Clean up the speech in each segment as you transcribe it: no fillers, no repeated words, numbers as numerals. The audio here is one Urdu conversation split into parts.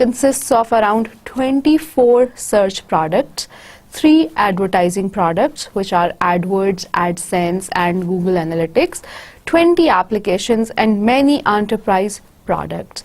consists of around 24 search products, 3 advertising products which are AdWords, AdSense and Google Analytics, 20 applications and many enterprise products.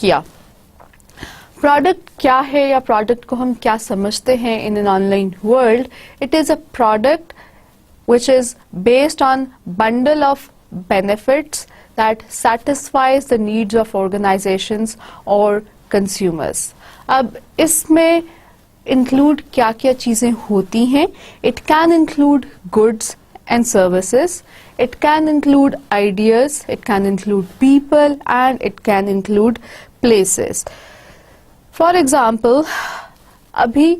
کیا. پروڈکٹ کیا ہے یا پروڈکٹ کو ہم کیا سمجھتے ہیں in an on line world? It is a product which is based on bundle of benefits that satisfies the needs of organizations or consumers. اب اس میں انکلوڈ کیا کیا چیزیں ہوتی ہیں؟ It can include goods and services, it can include ideas, it can include people, and it can include places. For example, ابھی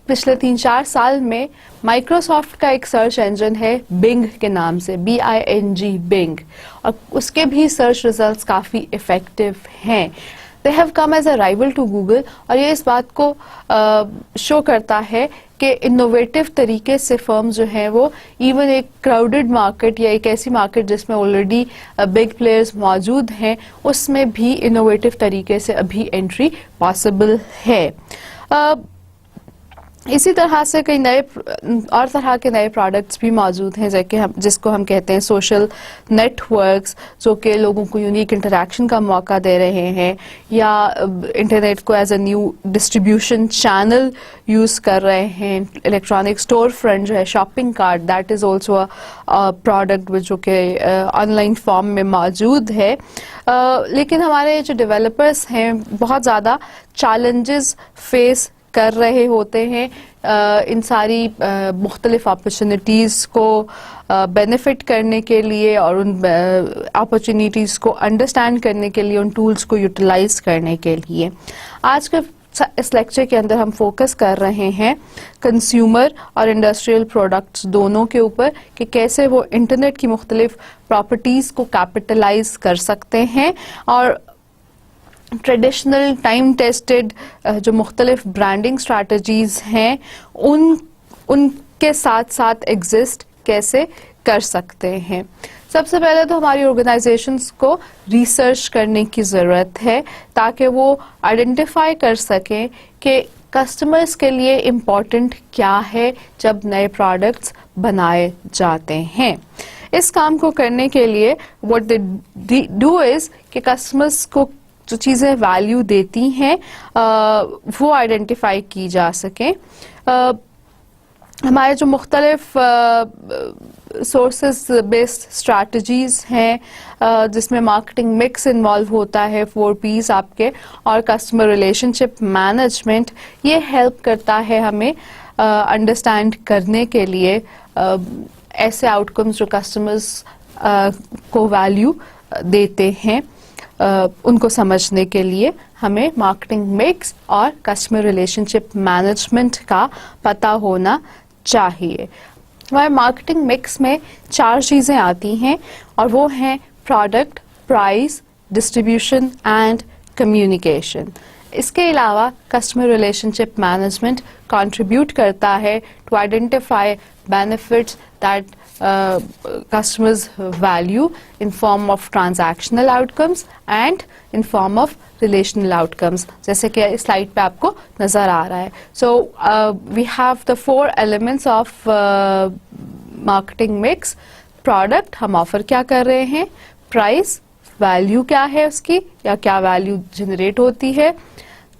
پچھلے 3-4 سال میں مائکروسافٹ کا ایک سرچ انجن ہے بنگ کے نام سے، BING بنگ، اور اس کے بھی سرچ ریزلٹس کافی افیکٹو ہیں. They have come as a rival to Google, اور یہ اس بات کو شو کرتا ہے کہ انوویٹو طریقے سے فرم جو ہیں وہ ایون ایک کراؤڈڈ مارکیٹ یا ایک ایسی مارکیٹ جس میں آلریڈی بگ پلیئرز موجود ہیں اس میں بھی انوویٹو طریقے سے ابھی انٹری پاسبل ہے. اسی طرح سے کئی نئے اور طرح کے نئے پروڈکٹس بھی موجود ہیں جس کو ہم کہتے ہیں سوشل نیٹ ورکس، جو کہ لوگوں کو یونیک انٹریکشن کا موقع دے رہے ہیں یا انٹرنیٹ کو as a new distribution channel use کر رہے ہیں. الیکٹرانک اسٹور فرنٹ جو ہے، shopping cart, that is also product جو کہ آن لائن فارم میں موجود ہے. لیکن ہمارے جو ڈیولپرس ہیں بہت زیادہ چیلنجز فیس کر رہے ہوتے ہیں ان ساری مختلف اپرچونیٹیز کو بینیفٹ کرنے کے لیے اور ان اپرچونیٹیز کو انڈرسٹینڈ کرنے کے لیے، ان ٹولز کو یوٹیلائز کرنے کے لیے. آج کے اس لیکچر کے اندر ہم فوکس کر رہے ہیں کنزیومر اور انڈسٹریل پروڈکٹس دونوں کے اوپر کہ کیسے وہ انٹرنیٹ کی مختلف پراپرٹیز کو کیپٹلائز کر سکتے ہیں اور ٹریڈیشنل ٹائم ٹیسٹڈ جو مختلف برانڈنگ اسٹریٹجیز ہیں ان کے ساتھ ساتھ ایگزسٹ کیسے کر سکتے ہیں. سب سے پہلے تو ہماری آرگنائزیشنس کو ریسرچ کرنے کی ضرورت ہے تاکہ وہ آئیڈینٹیفائی کر سکیں کہ کسٹمرز کے لیے امپورٹنٹ کیا ہے جب نئے پروڈکٹس بنائے جاتے ہیں. اس کام کو کرنے کے لیے what they do is کہ کسٹمرز کو جو چیزیں ویلیو دیتی ہیں وہ آئیڈینٹیفائی کی جا سکیں. ہمارے جو مختلف سورسز بیسڈ اسٹریٹجیز ہیں جس میں مارکیٹنگ مکس انوالو ہوتا ہے، 4 P's آپ کے، اور کسٹمر ریلیشن شپ مینجمنٹ، یہ ہیلپ کرتا ہے ہمیں انڈرسٹینڈ کرنے کے لیے ایسے آؤٹ کمز جو کسٹمرز کو ویلیو دیتے ہیں. ان کو سمجھنے کے لیے ہمیں مارکیٹنگ مکس اور کسٹمر ریلیشن شپ مینجمنٹ کا پتہ ہونا چاہیے. ہمارے مارکیٹنگ مکس میں 4 چیزیں آتی ہیں اور وہ ہیں product, price, distribution and communication. اس کے علاوہ customer relationship management contribute کرتا ہے to identify benefits that customers value in form of transactional outcomes and in form of relational outcomes, جیسے کہ اس سلائڈ پہ آپ کو نظر آ رہا ہے. So we have the 4 elements of marketing mix. product ہم آفر کیا کر رہے ہیں، پرائز ویلیو کیا ہے اس کی یا کیا ویلیو جنریٹ ہوتی ہے،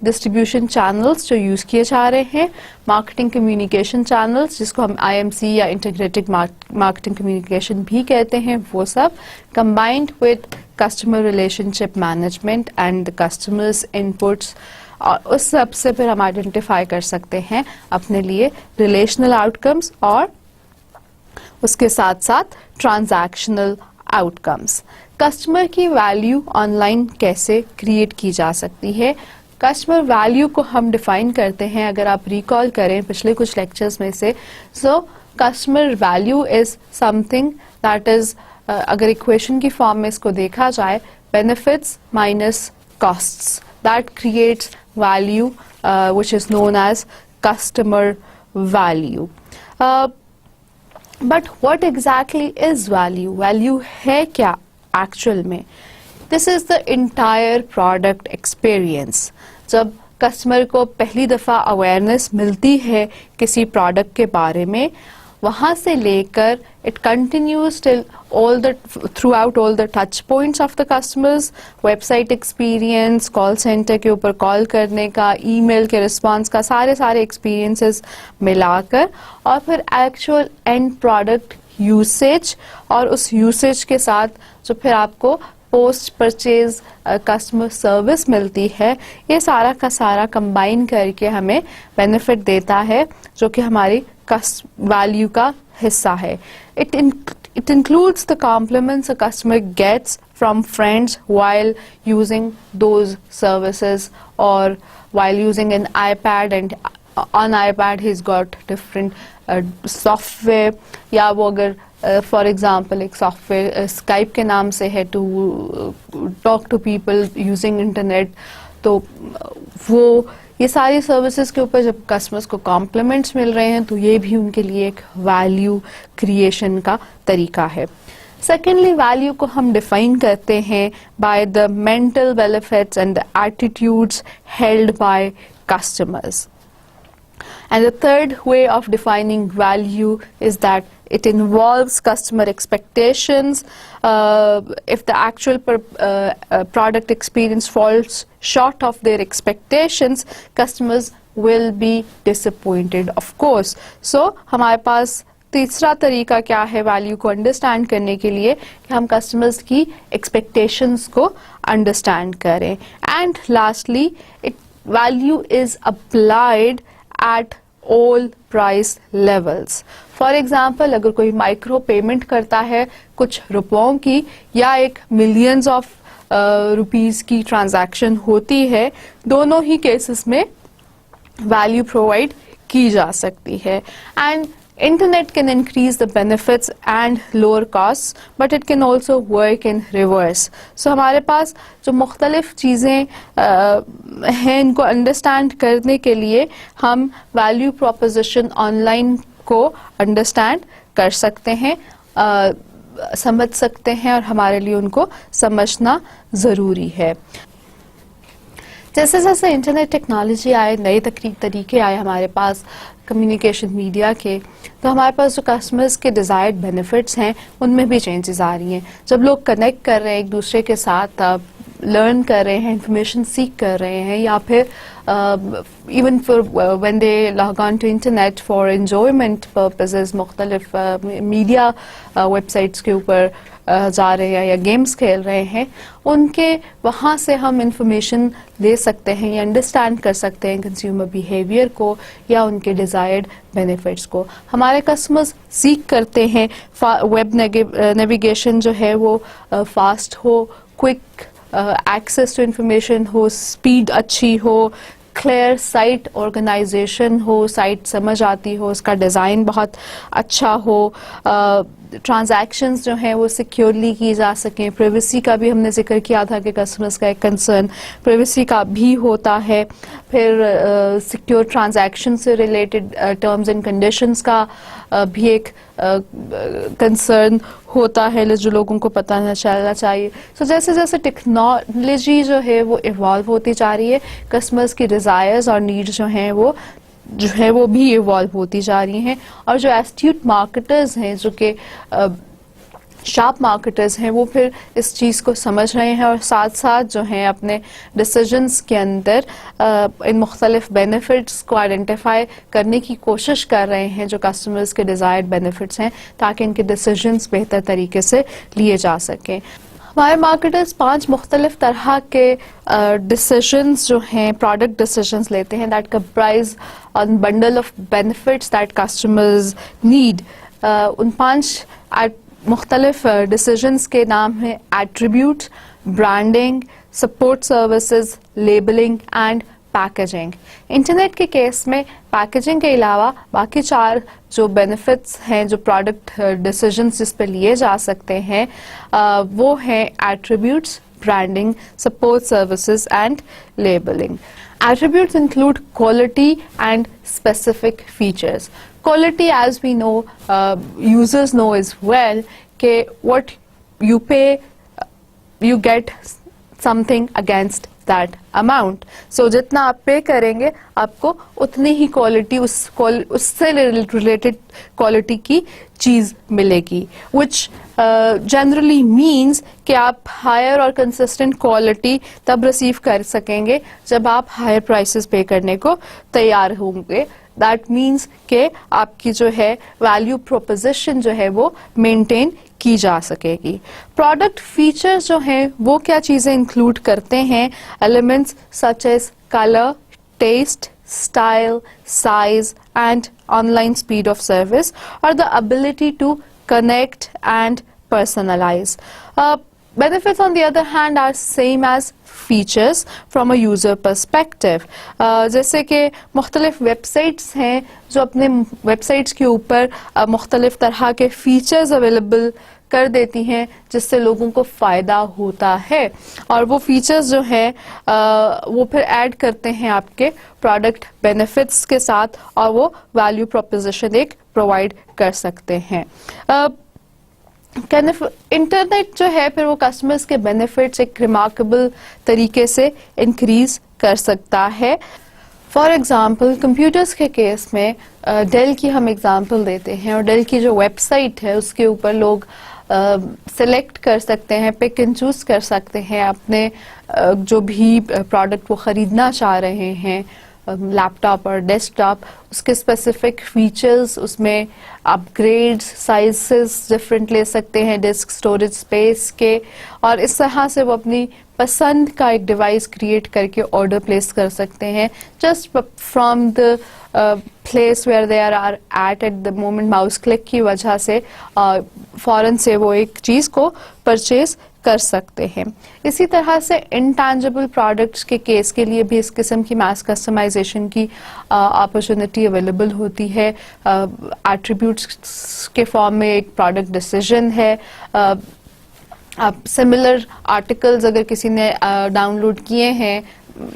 ڈسٹریبیوشن چینلز جو یوز کیے جا رہے ہیں، مارکیٹنگ کمیونیکیشن چینلز جس کو ہم IMC یا انٹیگریٹڈ مارکیٹنگ کمیونیکیشن بھی کہتے ہیں، وہ سب combined with customer relationship management and customers inputs, اور اس سب سے پھر ہم آئیڈینٹیفائی کر سکتے ہیں اپنے لیے ریلیشنل آؤٹ کمز اور اس کے ساتھ ساتھ ٹرانزیکشنل آؤٹ کمز. کسٹمر کی ویلیو آن لائن کیسے کریٹ کی جا سکتی ہے؟ کسٹمر ویلیو کو ہم ڈیفائن کرتے ہیں، اگر آپ ریکال کریں پچھلے کچھ لیکچرز میں سے، سو customer value is some thing that is, اگر ایکویشن کی فارم میں اس کو دیکھا جائے، benefits minus casts, that creates value which is known as customer value. But what exactly is value? Value ہے کیا ایکچوئل میں؟ This is the entire product experience. جب کسٹمر کو پہلی دفعہ اویئرنیس ملتی ہے کسی پروڈکٹ کے بارے میں، وہاں سے لے کر it continues till throughout all the touch points of the customers, website experience, call center کے اوپر کال کرنے کا, ای میل کے رسپانس کا, سارے ایکسپیرینسز ملا کر, اور پھر ایکچوئل اینڈ پروڈکٹ یوسیج, اور اس یوسیج کے ساتھ جو پھر آپ کو پوسٹ پرچیز کسٹمر سروس ملتی ہے, یہ سارا کا سارا کمبائن کر کے ہمیں بینیفٹ دیتا ہے جو کہ ہماری ویلیو کا حصہ ہے. It includes the compliments a customer gets from friends while using those services, or while using an iPad, and on iPad he's got different software, یا وہ اگر فار ایگزامپل ایک سافٹ ویئر اسکائپ کے نام سے ہے to talk to people using internet, تو وہ یہ ساری سروسز کے اوپر جب کسٹمرس کو کمپلیمنٹس مل رہے ہیں تو یہ بھی ان کے لیے ایک ویلیو کریشن کا طریقہ ہے. سیکنڈلی, ویلیو کو ہم ڈیفائن کرتے ہیں by the mental benefits and the attitudes held by customers. And the third way of defining value is that it involves customer expectations. If the actual product experience falls short of their expectations, customers will be disappointed, of course. So, ہمارے پاس تیسرا طریقہ کیا ہے ویلیو کو انڈرسٹینڈ کرنے کے لیے, کہ ہم کسٹمرز کی ایکسپیکٹیشنز کو انڈرسٹینڈ کریں. And lastly, value is applied at all price levels. For example, اگر کوئی مائکرو پیمنٹ کرتا ہے کچھ روپوں کی, یا ایک ملینز آف روپیز کی ٹرانزیکشن ہوتی ہے, دونوں ہی کیسز میں ویلیو پرووائڈ کی جا سکتی ہے. And Internet can increase the benefits and lower costs, but it can also work in reverse. So ہمارے پاس جو مختلف چیزیں ہیں, ان کو انڈرسٹینڈ کرنے کے لیے ہم ویلیو پروپوزیشن آن لائن کو انڈرسٹینڈ کر سکتے ہیں, سمجھ سکتے ہیں, اور ہمارے لیے ان کو سمجھنا ضروری ہے. جیسے جیسے انٹرنیٹ ٹیکنالوجی آئے, نئے طریقے آئے ہمارے پاس کمیونیکیشن میڈیا کے, تو ہمارے پاس جو کسٹمرز کے ڈیزائرڈ بینیفٹس ہیں ان میں بھی چینجز آ رہی ہیں. جب لوگ کنیکٹ کر رہے ہیں ایک دوسرے کے ساتھ, لرن کر رہے ہیں, انفارمیشن سیکھ کر رہے ہیں, یا پھر even for when they log on to internet for enjoyment purposes, مختلف میڈیا ویب سائٹس کے اوپر جا رہے ہیں یا گیمز کھیل رہے ہیں, ان کے وہاں سے ہم انفارمیشن لے سکتے ہیں یا انڈرسٹینڈ کر سکتے ہیں کنزیومر بیہیویئر کو یا ان کے ڈیزائرڈ بینیفٹس کو. ہمارے کسٹمرز سیکھ کرتے ہیں ویب نیویگیشن جو ہے وہ فاسٹ ہو, کوئک ایکسیس ٹو انفارمیشن ہو, اسپیڈ اچھی ہو, کلیئر سائٹ آرگنائزیشن ہو, سائٹ سمجھ آتی ہو, اس کا ڈیزائن بہت اچھا ہو, ٹرانزیکشنز جو ہیں وہ سیکیورلی کی جا سکیں. پرائیویسی کا بھی ہم نے ذکر کیا تھا کہ کسٹمرز کا ایک کنسرن پرائیویسی کا بھی ہوتا ہے. پھر سیکیور ٹرانزیکشن سے ریلیٹڈ ٹرمز اینڈ کنڈیشنز کا بھی ایک کنسرن ہوتا ہے جو لوگوں کو پتہ چلنا چاہیے. سو جیسے جیسے ٹیکنالوجی جو ہے وہ ایوالو ہوتی جا رہی ہے, کسٹمرز کی ڈیزائرز اور نیڈز جو ہیں وہ بھی ایوالو ہوتی جا رہی ہیں. اور جو ایسٹیوٹ مارکیٹرز ہیں, جو کہ شارپ مارکیٹرز ہیں, وہ پھر اس چیز کو سمجھ رہے ہیں اور ساتھ ساتھ جو ہیں اپنے ڈیسیجنز کے اندر ان مختلف بینیفٹس کو آئیڈینٹیفائی کرنے کی کوشش کر رہے ہیں جو کسٹمرز کے ڈیزائرڈ بینیفٹس ہیں, تاکہ ان کے ڈیسیجنز بہتر طریقے سے لیے جا سکیں. ہمارے مارکیٹرز 5 مختلف طرح کے ڈیسیجنز جو ہیں, پروڈکٹ ڈیسیجنز لیتے ہیں, that comprise on bundle of benefits that customers need. ان 5 مختلف ڈیسیجنز کے نام ہیں attribute, branding, support services, labelling and packaging. Internet کے کیس میں پیکیجنگ کے علاوہ باقی 4 جو بینیفٹس ہیں, جو پروڈکٹ ڈیسیجنز جس پہ لیے جا سکتے ہیں, وہ ہیں attributes, branding, support services and labelling. Attributes include quality and specific features. Quality, as we know, users know as well, that what you pay, you get something against that amount. So جتنا آپ پے کریں گے آپ کو اتنی ہی کوالٹی اس سے ریلیٹڈ کوالٹی کی چیز ملے گی, which generally means کہ آپ ہائر اور کنسسٹنٹ کوالٹی تب ریسیو کر سکیں گے جب آپ ہائر پرائسز پے کرنے کو تیار ہوں گے. دیٹ مینس کہ آپ کی جو ہے ویلیو پروپوزیشن جو ہے وہ مینٹین کی جا سکے گی. پروڈکٹ فیچرز جو ہیں وہ کیا چیزیں انکلوڈ کرتے ہیں؟ Elements such as colour, taste, style, size and online speed of service اور the ability to connect and personalize. Benefits on the other hand are same as features from a user perspective. جیسے کہ مختلف ویب سائٹس ہیں جو اپنے ویب سائٹس کے اوپر مختلف طرح کے فیچرز اویلیبل کر دیتی ہیں جس سے لوگوں کو فائدہ ہوتا ہے, اور وہ فیچرز جو ہیں وہ پھر ایڈ کرتے ہیں آپ کے پروڈکٹ بینیفٹس کے ساتھ اور وہ ویلیو پروپوزیشن ایک پرووائڈ کر سکتے ہیں. انٹرنیٹ جو ہے پھر وہ کسٹمرز کے بینیفٹس ایک ریمارکیبل طریقے سے انکریز کر سکتا ہے. فار ایگزامپل کمپیوٹرز کے کیس میں ڈیل کی ہم ایگزامپل دیتے ہیں, اور ڈیل کی جو ویب سائٹ ہے اس کے اوپر لوگ سلیکٹ کر سکتے ہیں, پک اینڈ چوز کر سکتے ہیں اپنے جو بھی پروڈکٹ وہ خریدنا چاہ رہے ہیں, لیپ ٹاپ اور ڈیسک ٹاپ, اس کے اسپیسیفک فیچرز, اس میں اپ گریڈ سائزز ڈفرینٹ لے سکتے ہیں ڈسک اسٹوریج اسپیس کے, اور اس طرح سے وہ اپنی پسند کا ایک ڈیوائس کریٹ کر کے آرڈر پلیس کر سکتے ہیں just from the place where they are at the moment. Mouse click کی وجہ سے فوراً سے وہ ایک چیز کو پرچیز کر سکتے ہیں. اسی طرح سے انٹینجبل پروڈکٹس کے کیس کے لیے بھی اس قسم کی میس کسٹمائزیشن کی اپرچونٹی اویلیبل ہوتی ہے. ایٹریبیوٹس کے فارم میں ایک پروڈکٹ ڈیسیژن ہے. سملر آرٹیکلز اگر کسی نے ڈاؤن لوڈ کیے ہیں,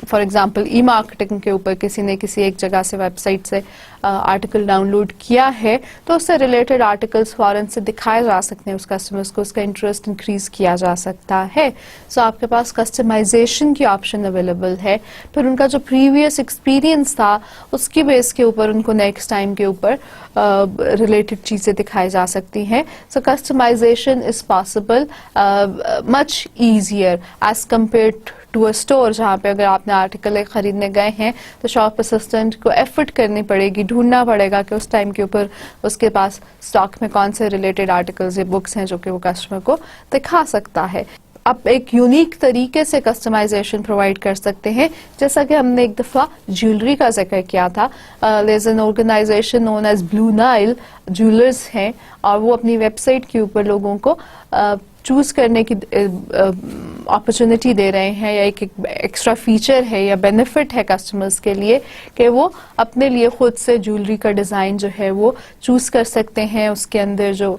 فار ایگزامپل ای مارکیٹنگ کے اوپر کسی نے کسی ایک جگہ سے ویب سائٹ سے آرٹیکل ڈاؤن لوڈ کیا ہے, تو اس سے ریلیٹڈ آرٹیکلس فوراً سے دکھائے جا سکتے ہیں اس کسٹمرس کو, اس کا انٹرسٹ انکریز کیا جا سکتا ہے. سو آپ کے پاس کسٹمائزیشن کی آپشن اویلیبل ہے. پھر ان کا جو پریویس ایکسپیرینس تھا اس کی بیس کے اوپر ان کو نیکسٹ ٹائم کے اوپر ریلیٹڈ چیزیں دکھائی جا سکتی ہیں. So customisation is possible much easier as compared to a store, جہاں پہ اگر آپ نے آرٹیکل خریدنے گئے ہیں تو شاپ اسسٹنٹ کو ایفرٹ کرنی پڑے گی, ڈھونڈنا پڑے گا کہ اس ٹائم کے اوپر اس کے پاس اسٹاک میں کون سے ریلیٹڈ آرٹیکلز یا بکس ہیں جو کہ وہ کسٹمر کو دکھا سکتا ہے. اب ایک یونیک طریقے سے کسٹمائزیشن پرووائڈ کر سکتے ہیں, جیسا کہ ہم نے ایک دفعہ جیولری کا ذکر کیا تھا. there's an organization known as Blue Nile jewellers ہیں, اور وہ اپنی ویب سائٹ کے اوپر لوگوں کو چوز کرنے کی اپرچونٹی دے رہے ہیں, یا ایک ایکسٹرا فیچر ہے یا بینیفٹ ہے کسٹمرز کے لیے کہ وہ اپنے لیے خود سے جیولری کا ڈیزائن جو ہے وہ چوز کر سکتے ہیں, اس کے اندر جو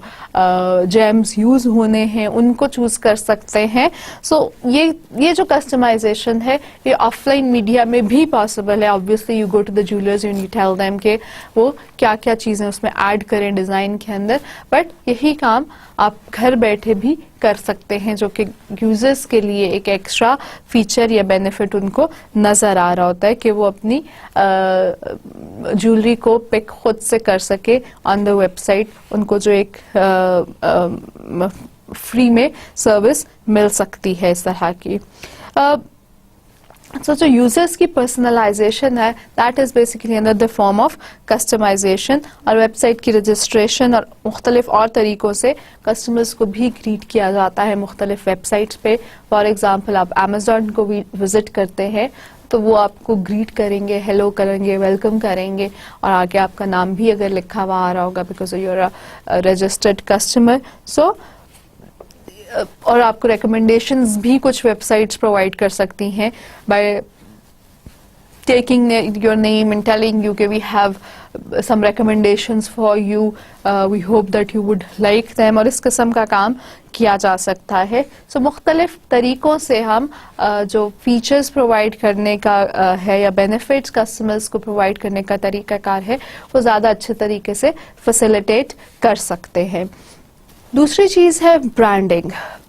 جیمز یوز ہونے ہیں ان کو چوز کر سکتے ہیں. سو یہ جو کسٹمائزیشن ہے یہ آف لائن میڈیا میں بھی پاسبل ہے. Obviously you go to the jewellers, you need tell them کہ وہ کیا کیا چیزیں اس میں ایڈ کریں ڈیزائن کے اندر, بٹ یہی کام آپ گھر بیٹھے بھی کر سکتے ہیں جو کہ یوزرز کے لیے ایک ایکسٹرا فیچر یا بینیفٹ ان کو نظر آ رہا ہوتا ہے کہ وہ اپنی جیولری کو پک خود سے کر سکے آن دا ویب سائٹ, ان کو جو ایک فری میں سروس مل سکتی ہے اس طرح کی. سو جو یوزرس کی پرسنلائزیشن ہے دیٹ از بیسیکلی اندر فارم آف کسٹمائزیشن, اور ویب سائٹ کی رجسٹریشن اور مختلف اور طریقوں سے کسٹمرز کو بھی گریٹ کیا جاتا ہے مختلف ویب سائٹس پہ. فار ایگزامپل آپ امیزون کو وزٹ کرتے ہیں تو وہ آپ کو گریٹ کریں گے, ہیلو کریں گے, ویلکم کریں گے, اور آگے آپ کا نام بھی اگر لکھا ہوا آ رہا ہوگا because you are registered customer. So اور آپ کو ریکمنڈیشنز بھی کچھ ویب سائٹس پرووائڈ کر سکتی ہیں by taking your name and telling you کہ we have some recommendations for you, we hope that you would like them, اور اس قسم کا کام کیا جا سکتا ہے. سو مختلف طریقوں سے ہم جو فیچرز پرووائڈ کرنے کا ہے یا بینیفٹس کسٹمرز کو پرووائڈ کرنے کا طریقہ کار ہے وہ زیادہ اچھے طریقے سے فیسیلیٹیٹ کر سکتے ہیں. دوسری چیز ہے branding.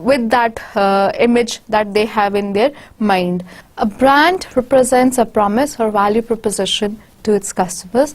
with that image that they have in their mind. A brand represents a promise or value proposition to its customers.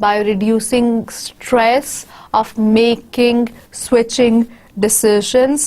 by reducing stress of making switching decisions.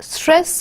stress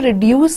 reduce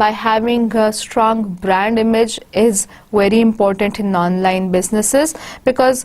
by having a strong brand image is very important in online businesses because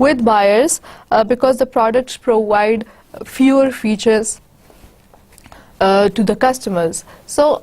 with buyers because the products provide fewer features to the customers. So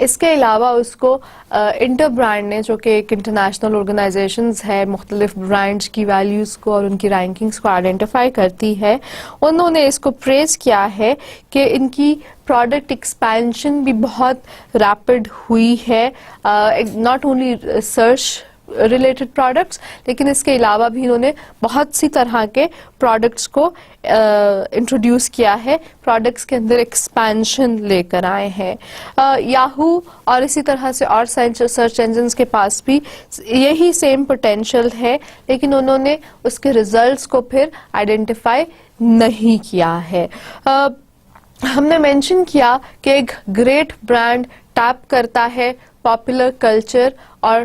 اس کے علاوہ اس کو انٹر برانڈ نے، جو کہ ایک انٹرنیشنل آرگنائزیشنز ہے، مختلف برانڈز کی ویلیوز کو اور ان کی رینکنگز کو آئیڈینٹیفائی کرتی ہے، انہوں نے اس کو پریز کیا ہے کہ ان کی پروڈکٹ ایکسپینشن بھی بہت ریپڈ ہوئی ہے، not only search related products, لیکن اس کے علاوہ بھی انہوں نے بہت سی طرح کے پروڈکٹس کو انٹروڈیوس کیا ہے، پروڈکٹس کے اندر ایکسپینشن لے کر آئے ہیں. یاہو اور اسی طرح سے اور سرچ انجنز کے پاس بھی یہی سیم پوٹینشیل ہے، لیکن انہوں نے اس کے ریزلٹس کو پھر آئیڈینٹیفائی نہیں کیا ہے. ہم نے مینشن کیا کہ ایک گریٹ برانڈ ٹیپ کرتا ہے پاپولر کلچر اور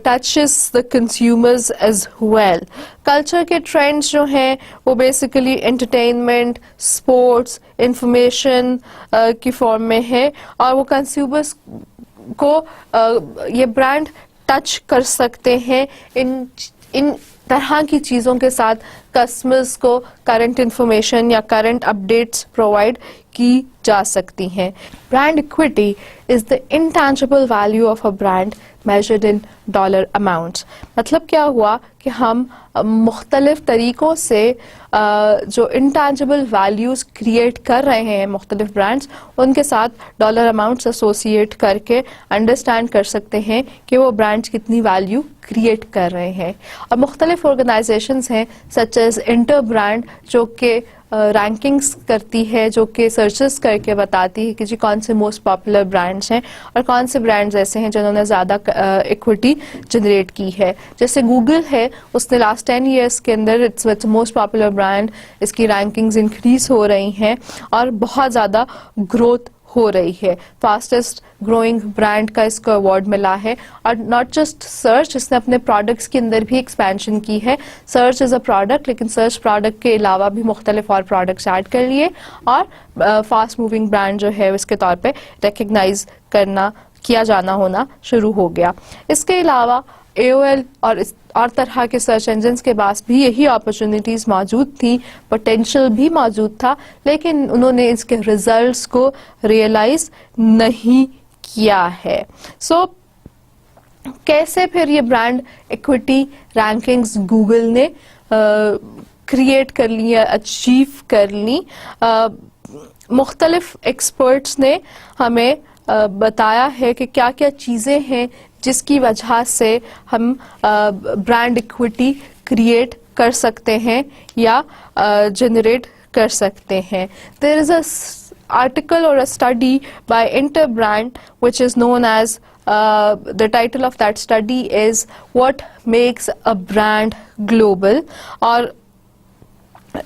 touches the consumers as well. Culture کے ٹرینڈز جو ہیں وہ بیسیکلی انٹرٹینمنٹ، اسپورٹس، انفارمیشن کی فارم میں ہے، اور وہ کنزیومرز کو یہ برانڈ ٹچ کر سکتے ہیں. ان طرح کی چیزوں کے ساتھ کسٹمرز کو کرنٹ انفارمیشن یا کرنٹ اپڈیٹس پرووائڈ کی جا سکتی ہیں. Brand equity is the intangible value of a brand measured in dollar amounts. مطلب کیا ہوا کہ ہم مختلف طریقوں سے جو انٹینجبل ویلیوز کریٹ کر رہے ہیں مختلف برانڈز، ان کے ساتھ ڈالر اماؤنٹس ایسوسیٹ کر کے انڈرسٹینڈ کر سکتے ہیں کہ وہ برانڈز کتنی ویلیو کریٹ کر رہے ہیں. اور مختلف آرگنائزیشنز ہیں سچ ایز انٹر برانڈ، جو کہ رینکنگز کرتی ہے، جو کہ سرچز کر کے بتاتی ہے کہ جی کون سے موسٹ پاپولر برانڈس ہیں اور کون سے برانڈز ایسے ہیں جنہوں نے زیادہ ایکوٹی جنریٹ کی ہے. جیسے گوگل ہے، اس نے لاسٹ 10 ایئرس کے اندر اٹس موسٹ پاپولر برانڈ، اس کی رینکنگز انکریز ہو رہی ہیں اور بہت زیادہ گروتھ ہو رہی ہے. فاسٹسٹ گروئنگ برانڈ کا اس کو ایوارڈ ملا ہے. اور ناٹ جسٹ سرچ، اس نے اپنے پروڈکٹس کے اندر بھی ایکسپینشن کی ہے. سرچ از اے پروڈکٹ، لیکن سرچ پروڈکٹ کے علاوہ بھی مختلف اور پروڈکٹس ایڈ کر لیے اور فاسٹ موونگ برانڈ جو ہے اس کے طور پہ ریکگنائز کیا جانا ہونا شروع ہو گیا. اس کے علاوہ AOL اور طرح کے سرچ انجنز کے پاس بھی یہی اپرچونیٹیز موجود تھیں، پوٹینشیل بھی موجود تھا، لیکن انہوں نے اس کے ریزلٹس کو ریئلائز نہیں کیا ہے. سو کیسے پھر یہ برانڈ ایکوٹی رینکنگز گوگل نے کریٹ کر لی، اچیو کر لی؟ مختلف ایکسپرٹس نے ہمیں بتایا ہے کہ کیا کیا چیزیں ہیں جس کی وجہ سے ہم برانڈ ایکوٹی کریٹ کر سکتے ہیں یا جنریٹ کر سکتے ہیں. دیر از اے article or a study by Interbrand which is known as the title of that study is What Makes a Brand Global, or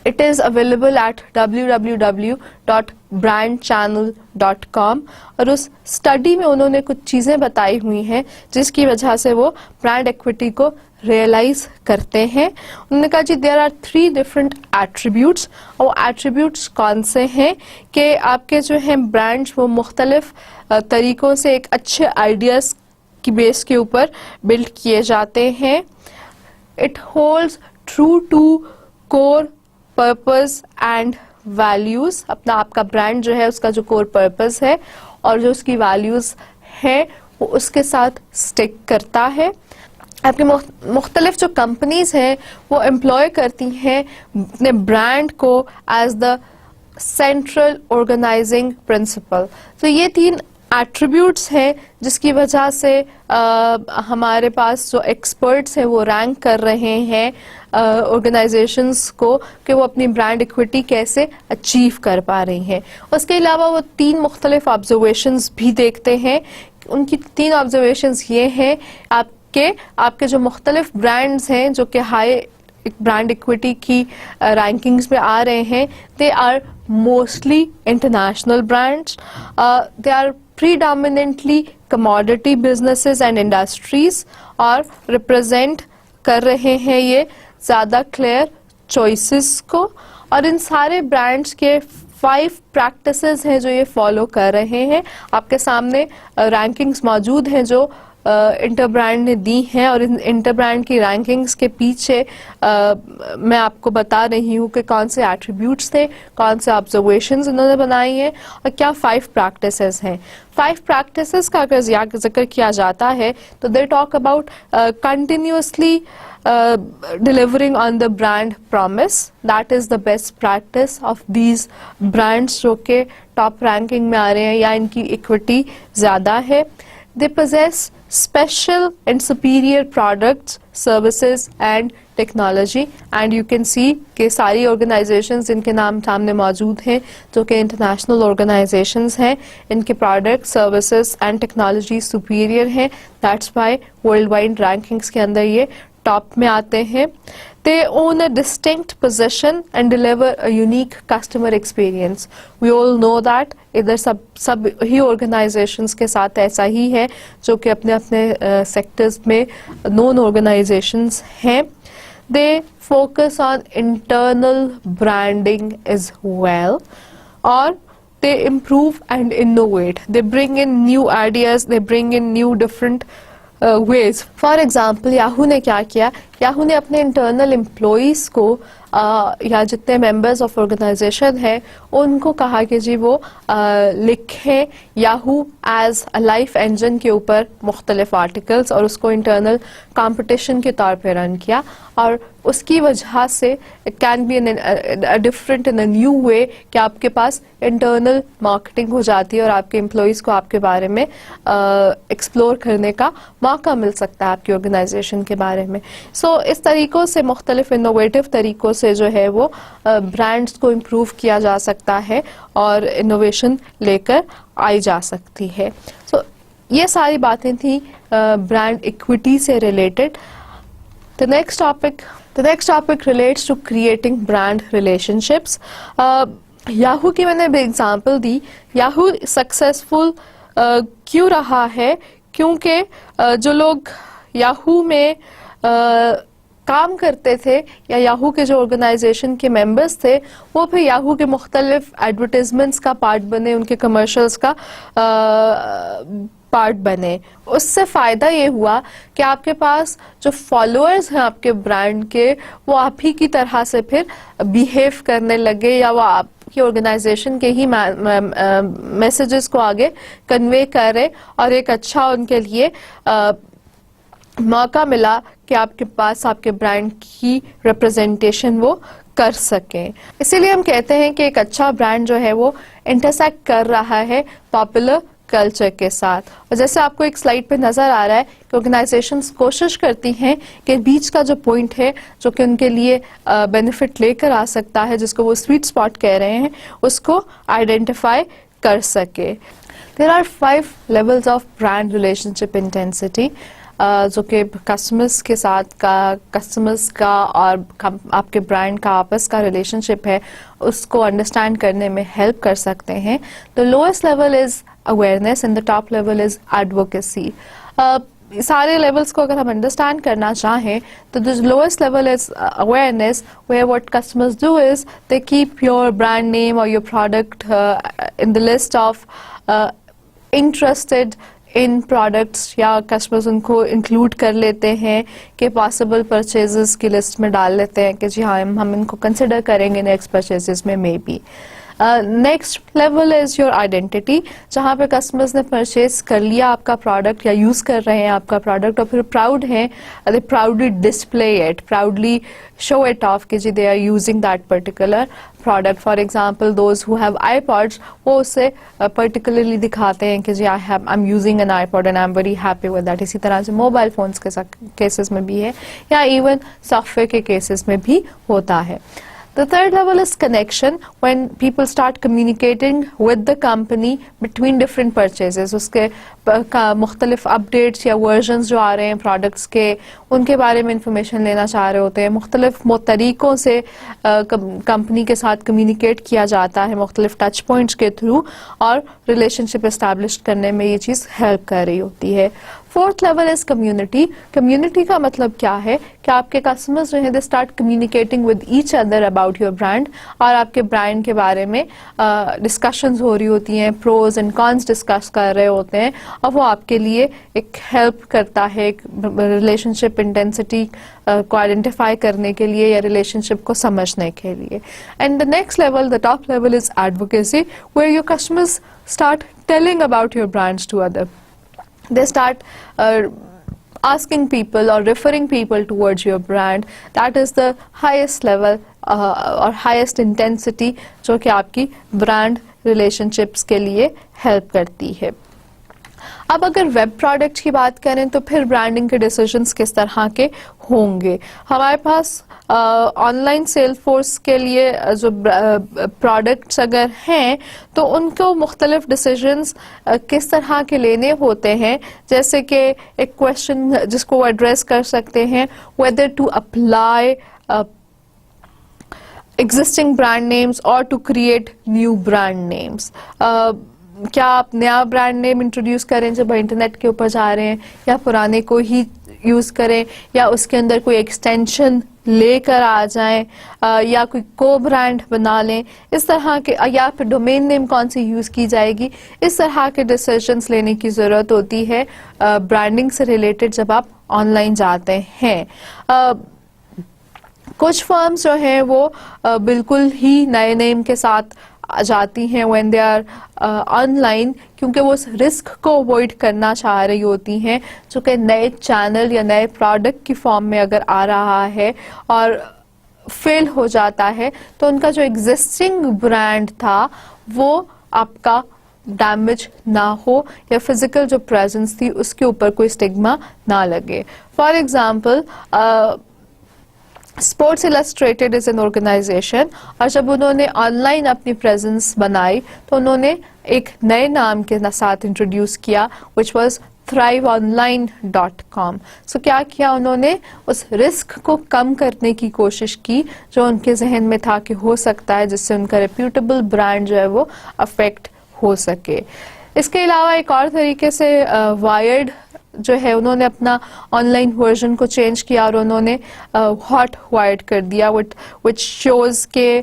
it is available at www.brandchannel.com. اور اس اسٹڈی میں انہوں نے کچھ چیزیں بتائی ہوئی ہیں جس کی وجہ سے وہ برانڈ ایکوٹی کو ریئلائز کرتے ہیں. انہوں نے کہا جی دیر آر 3 different attributes. اور ایٹریبیوٹس کون سے ہیں کہ آپ کے جو ہیں برانڈز وہ مختلف طریقوں سے ایک اچھے آئیڈیاز کی بیس کے اوپر بلڈ کیے جاتے ہیں. It holds true to core purpose and values. اپنا آپ کا برانڈ جو ہے اس کا جو کور پرپز ہے اور جو اس کی ویلیوز ہے وہ اس کے ساتھ اسٹک کرتا ہے. آپ کی مختلف جو کمپنیز ہیں وہ امپلوائے کرتی ہیں اپنے برانڈ کو as the central organizing principle. تو یہ 3 ایٹریبیوٹس ہیں جس کی وجہ سے ہمارے پاس جو ایکسپرٹس ہیں وہ رینک کر رہے ہیں آرگنائزیشنس کو کہ وہ اپنی برانڈ ایکوٹی کیسے اچیو کر پا رہی ہیں. اس کے علاوہ وہ 3 مختلف آبزرویشنز بھی دیکھتے ہیں. ان کی 3 آبزرویشنز یہ ہیں کہ آپ کے جو مختلف برانڈز ہیں جو کہ ہائی برانڈ ایکوٹی کی رینکنگز میں آ رہے ہیں، they are mostly international brands, they are predominantly commodity businesses and industries، اور ریپرزینٹ کر رہے ہیں یہ زیادہ کلیئر چوائسز کو. اور ان سارے برانڈز کے 5 پریکٹسز ہیں جو یہ فالو کر رہے ہیں. آپ کے سامنے رینکنگز موجود ہیں جو انٹر برانڈ نے دی ہیں, اور ان انٹر برانڈ کی رینکنگز کے پیچھے میں آپ کو بتا رہی ہوں کہ کون سے ایٹریبیوٹس تھے, کون سے آبزرویشنز انہوں نے بنائی ہیں, اور کیا 5 پریکٹسز ہیں. 5 پریکٹسز کا اگر ذکر کیا جاتا ہے تو they talk about continuously delivering on the brand promise. That is the best practice of these brands جو کہ ٹاپ رینکنگ میں آ رہے ہیں یا ان کی equity زیادہ ہے. They possess special and superior products, services and technology, and you can see کہ ساری organizations جن کے نام سامنے موجود ہیں جو کہ انٹرنیشنل organizations ہیں, ان کے products, services and technology superior ہیں. That's why world wide rankings کے اندر یہ ٹاپ میں آتے ہیں. They own a distinct position and deliver a unique customer experience. We all know that ادھر سب ہی آرگنائزیشنس کے ساتھ ایسا ہی ہے جو کہ اپنے اپنے سیکٹرز میں نون آرگنائزیشنس ہیں. They focus on internal branding as well, or they improve and innovate. They bring in new ideas, they bring in new different ways. For example, Yahoo نے کیا کیا, یاہو نے اپنے انٹرنل امپلائیز کو یا جتنے ممبرز آف آرگنائزیشن ہیں ان کو کہا کہ جی وہ لکھیں Yahoo as a life engine کے اوپر مختلف آرٹیکلز, اور اس کو انٹرنل کمپٹیشن کے طور پہ رن کیا, اور اس کی وجہ سے it can be different in a new way کہ آپ کے پاس انٹرنل مارکیٹنگ ہو جاتی ہے اور آپ کے امپلائیز کو آپ کے بارے میں ایکسپلور کرنے کا موقع مل سکتا ہے آپ کی آرگنائزیشن کے بارے میں. سو اس طریقوں سے مختلف انوویٹو طریقوں سے جو ہے وہ برانڈز کو امپروو کیا جا سکتا ہے اور انوویشن لے کر آئی جا سکتی ہے. سو یہ ساری باتیں تھیں برانڈ ایکوٹی سے related. The next topic relates to creating brand relationships. Yahoo کی میں نے بھی ایگزامپل دی. یاہو سکسیسفل کیوں رہا ہے؟ کیونکہ جو لوگ یاہو میں کام کرتے تھے یا یاہو کے جو آرگنائزیشن کے ممبرس تھے وہ پھر یاہو کے مختلف ایڈورٹیزمنٹس کا پارٹ بنے, ان کے کمرشلز کا پارٹ بنے. اس سے فائدہ یہ ہوا کہ آپ کے پاس جو فالوورز ہیں آپ کے برانڈ کے وہ آپ ہی کی طرح سے پھر بیہیو کرنے لگے, یا وہ آپ کی آرگنائزیشن کے ہی میسیجز کو آگے کنوے کرے, اور ایک اچھا ان کے لیے موقع ملا کہ آپ کے پاس آپ کے برانڈ کی ریپرزنٹیشن وہ کر سکیں. اسی لیے ہم کہتے ہیں کہ ایک اچھا برانڈ جو ہے وہ انٹرسیکٹ کر رہا ہے پاپولر کلچر کے ساتھ. اور جیسے آپ کو ایک سلائیڈ پہ نظر آ رہا ہے کہ آرگنائزیشنز کوشش کرتی ہیں کہ بیچ کا جو پوائنٹ ہے جو کہ ان کے لیے بینیفٹ لے کر آ سکتا ہے, جس کو وہ سویٹ اسپاٹ کہہ رہے ہیں, اس کو آئیڈینٹیفائی کر سکے. There are 5 levels of brand relationship intensity جو کہ کسٹمرز کے ساتھ کسٹمرز کا اور آپ کے برانڈ کا آپس کا ریلیشن شپ ہے اس کو انڈرسٹینڈ کرنے میں ہیلپ کر سکتے ہیں. The lowest level is awareness and the top level is advocacy. سارے لیولز کو اگر ہم انڈرسٹینڈ کرنا چاہیں تو the lowest level is awareness, where what customers do is they keep your brand name or your product in the list of interested in products, یا کسٹمرز ان کو انکلوڈ کر لیتے ہیں کہ پاسبل پرچیزز کی لسٹ میں ڈال لیتے ہیں کہ جی ہاں ہم ان کو کنسیڈر کریں گے نیکسٹ پرچیزز میں maybe. Next level is your identity, جہاں پہ کسٹمرز نے پرچیز کر لیا آپ کا پروڈکٹ یا یوز کر رہے ہیں آپ کا پروڈکٹ اور پھر پراؤڈ ہیں, they proudly display it, proudly show it off کہ جی they are using that particular product. For example, those who have iPods وہ اسے particularly دکھاتے ہیں کہ جی I'm using an iPod and I'm very happy with that. اسی طرح سے موبائل فونس کے کیسز میں بھی ہے, یا ایون سافٹ ویئر کے کیسز میں بھی ہوتا ہے. The third level is connection, when people start communicating with the company between different purchases. اس کے مختلف اپڈیٹس یا ورژنز جو آ رہے ہیں پروڈکٹس کے ان کے بارے میں انفارمیشن لینا چاہ رہے ہوتے ہیں, مختلف طریقوں سے کمپنی کے ساتھ کمیونیکیٹ کیا جاتا ہے مختلف ٹچ پوائنٹس کے تھرو, اور ریلیشن شپ اسٹیبلش کرنے میں یہ چیز ہیلپ کر رہی ہوتی ہے. Fourth level is community. Community کا مطلب کیا ہے کہ آپ کے کسٹمرز جو ہیں they start communicating with each other about your brand, اور آپ کے برانڈ کے بارے میں ڈسکشنز ہو رہی ہوتی ہیں, پروز اینڈ کونس ڈسکس کر رہے ہوتے ہیں, اور وہ آپ کے لیے ایک ہیلپ کرتا ہے ایک ریلیشن شپ انٹینسٹی کو آئیڈینٹیفائی کرنے کے لیے یا ریلیشن شپ کو سمجھنے کے لیے. And the next level, the top level is advocacy, where your customers start telling about your brands to other. They start asking people or referring people towards your brand. That is the highest level or highest intensity جو کہ آپ کی brand relationships کے لیے help کرتی ہے. اب اگر ویب پروڈکٹ کی بات کریں تو پھر برانڈنگ کے ڈیسیجنس کس طرح کے ہوں گے. ہمارے پاس آن لائن سیل فورس کے لیے جو پروڈکٹس اگر ہیں تو ان کو مختلف ڈیسیجنس کس طرح کے لینے ہوتے ہیں, جیسے کہ ایک کویشچن جس کو ایڈریس کر سکتے ہیں, whether to apply existing brand names or to create new brand names. کیا آپ نیا برانڈ نیم انٹروڈیوس کریں جب انٹرنیٹ کے اوپر جا رہے ہیں, یا پرانے کو ہی یوز کریں, یا اس کے اندر کوئی ایکسٹینشن لے کر آ جائیں, یا کوئی کو برانڈ بنا لیں, اس طرح کے, یا پھر ڈومین نیم کون سی یوز کی جائے گی. اس طرح کے ڈیسیژنس لینے کی ضرورت ہوتی ہے برانڈنگ سے ریلیٹڈ جب آپ آن لائن جاتے ہیں. کچھ فرمز جو ہیں وہ بالکل ہی نئے نیم کے ساتھ جاتی ہیں when they are on line, کیونکہ وہ اس رسک کو اوائڈ کرنا چاہ رہی ہوتی ہیں جو کہ نئے چینل یا نئے پروڈکٹ کی فارم میں اگر آ رہا ہے اور فیل ہو جاتا ہے تو ان کا جو ایگزسٹنگ برانڈ تھا وہ آپ کا ڈیمیج نہ ہو, یا فزیکل جو پریزنس تھی اس کے اوپر کوئی اسٹگما نہ لگے. For example Sports Illustrated is an organization, اور جب انہوں نے آن لائن اپنی پریزنس بنائی تو انہوں نے ایک نئے نام کے ساتھ انٹروڈیوس کیا which was thriveonline.com. سو کیا کیا انہوں نے, اس رسک کو کم کرنے کی کوشش کی جو ان کے ذہن میں تھا کہ ہو سکتا ہے, جس سے ان کا ریپیوٹیبل برانڈ جو ہے وہ افیکٹ ہو سکے. اس کے علاوہ ایک اور طریقے سے وائرڈ جو ہے انہوں نے اپنا آن لائن ورژن کو چینج کیا اور انہوں نے ہاٹ وائرڈ کر دیا which shows کہ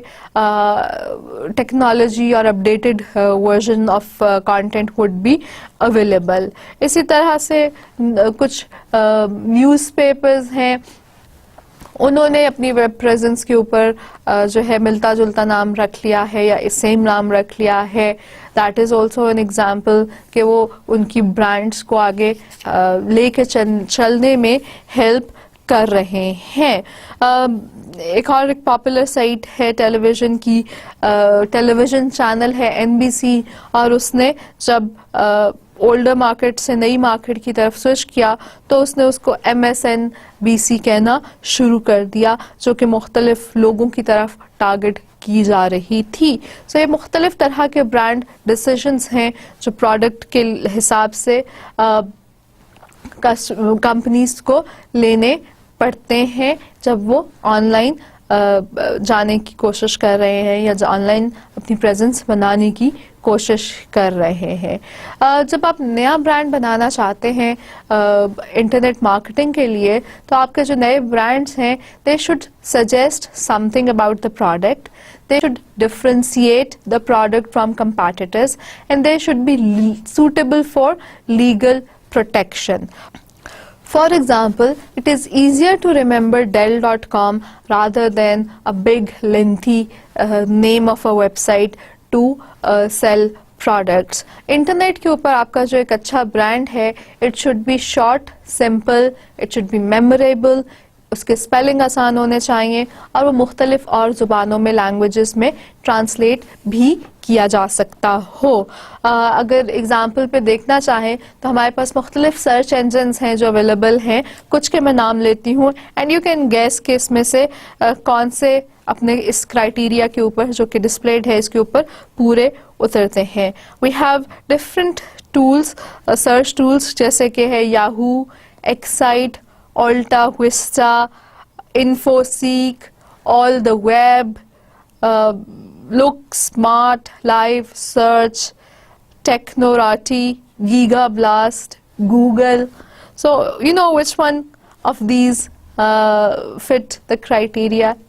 ٹیکنالوجی اور updated version of content would be available. اسی طرح سے کچھ نیوز پیپرز ہیں, انہوں نے اپنی ویب پریزنس کے اوپر جو ہے ملتا جلتا نام رکھ لیا ہے یا سیم نام رکھ لیا ہے. That is also an example کہ وہ ان کی برانڈس کو آگے لے کے چلنے میں ہیلپ کر رہے ہیں. ایک اور ایک پاپولر سائٹ ہے ٹیلی ویژن کی, ٹیلی ویژن چینل ہے NBC, اور اس نے جب اولڈر مارکیٹ سے نئی مارکیٹ کی طرف سوئچ کیا تو اس نے اس کو MSNBC کہنا شروع کر دیا, جو کہ مختلف لوگوں کی طرف ٹارگٹ کی جا رہی تھی. سو یہ مختلف طرح کے برانڈ ڈیسیژنس ہیں جو پروڈکٹ کے حساب سے کمپنیز کو لینے پڑتے ہیں جب وہ آن لائن جانے کی کوشش کر رہے ہیں یا آن لائن اپنی پریزنس بنانے کی کوشش کر رہے ہیں. جب آپ نیا برانڈ بنانا چاہتے ہیں انٹرنیٹ مارکیٹنگ کے لیے تو آپ کے جو نئے برانڈس ہیں they should suggest something about the product, they should differentiate the product from competitors, and they should be suitable for legal protection. For example, it is easier to remember Dell.com rather than a big lengthy name of a website to sell products. Internet کے اوپر آپ کا جو ایک اچھا برانڈ ہے, it should be short, simple, it should be memorable, اس کے اسپیلنگ آسان ہونے چاہیے, اور وہ مختلف اور زبانوں میں لینگویجز میں ٹرانسلیٹ بھی کیا جا سکتا ہو. اگر اگزامپل پہ دیکھنا چاہیں تو ہمارے پاس مختلف سرچ انجنز ہیں جو اویلیبل ہیں, کچھ کے میں نام لیتی ہوں اینڈ یو کین گیس کہ اس میں سے کون سے اپنے اس کرائٹیریا کے اوپر جو کہ ڈسپلیڈ ہے اس کے اوپر پورے اترتے ہیں. We have different tools, search tools جیسے کہ ہے Yahoo, Excite, Alta Vista, InfoSeek, All the Web, Look Smart, Live Search, Technorati, Giga Blast, Google. So you know which one of these fit the criteria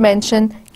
mention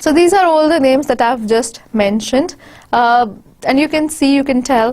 So these are all the names that I've just mentioned, and you can see, you can tell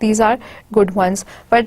these are good ones, but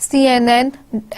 CNN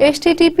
HTTP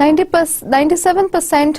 97%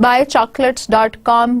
buychocolates.com